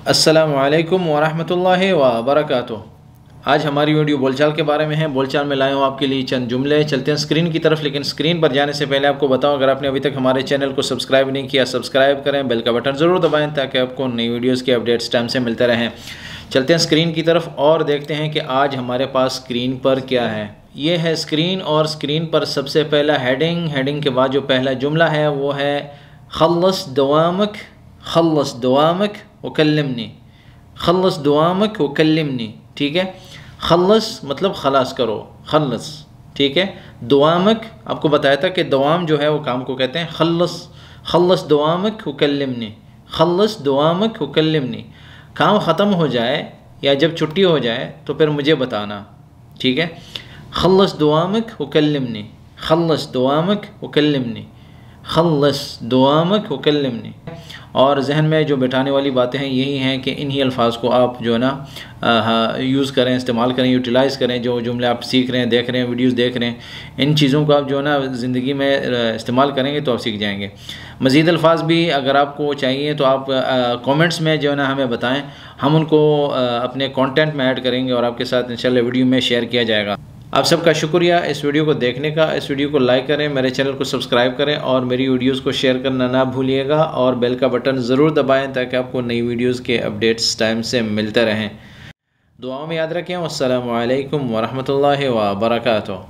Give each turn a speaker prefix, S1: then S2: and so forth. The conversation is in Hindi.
S1: अस्सलामु अलैकुम वरहमतुल्लाहि वबरकातुहू। आज हमारी वीडियो बोलचाल के बारे में है। बोलचाल में लाए हूँ आपके लिए चंद जुमले। चलते हैं स्क्रीन की तरफ, लेकिन स्क्रीन पर जाने से पहले आपको बताऊँ, अगर आपने अभी तक हमारे चैनल को सब्सक्राइब नहीं किया, सब्सक्राइब करें, बेल का बटन ज़रूर दबाएं ताकि आपको नई वीडियोज़ के अपडेट्स टाइम से मिलते रहें। चलते हैं स्क्रीन की तरफ और देखते हैं कि आज हमारे पास स्क्रीन पर क्या है। ये है स्क्रीन, और स्क्रीन पर सबसे पहला हेडिंग के बाद जो पहला जुमला है वो है खल्लस दवामक, खल्लस दवामक वकल्लिमनी, खल्लस दवामक वकल्लिमनी। ठीक है, खल्लस मतलब खलास करो, खल्लस। ठीक है, दवामक आपको बताया था कि दवाम जो है वो काम को कहते हैं। खल्लस, खल्लस दवामक वकल्लिमनी, खल्लस दवामक वकल्लिमनी। काम ख़त्म हो जाए या जब छुट्टी हो जाए तो फिर मुझे बताना। ठीक है, खल्लस दवामक वकल्लिमनी, खल्लस दवामक वकल्लिमनी, खल्लस दवामक वकल्लिमनी। और जहन में जो बैठाने वाली बातें हैं यही हैं कि इन्हीं अल्फाज को आप जो है ना यूज़ करें, इस्तेमाल करें, यूटिलाइज़ करें। जो जुमले आप सीख रहे हैं, देख रहे हैं, वीडियोस देख रहे हैं, इन चीज़ों को आप जो है ना ज़िंदगी में इस्तेमाल करेंगे तो आप सीख जाएंगे। मज़ीद अल्फाज भी अगर आपको चाहिए तो आप कमेंट्स में जो है ना हमें बताएं, हम उनको अपने कंटेंट में ऐड करेंगे और आपके साथ इंशाल्लाह वीडियो में शेयर किया जाएगा। आप सबका शुक्रिया इस वीडियो को देखने का। इस वीडियो को लाइक करें, मेरे चैनल को सब्सक्राइब करें और मेरी वीडियोस को शेयर करना ना भूलिएगा, और बेल का बटन ज़रूर दबाएं ताकि आपको नई वीडियोस के अपडेट्स टाइम से मिलते रहें। दुआओं में याद रखें। अस्सलामु अलैकुम वरहमतुल्लाहि वबरकातुहू।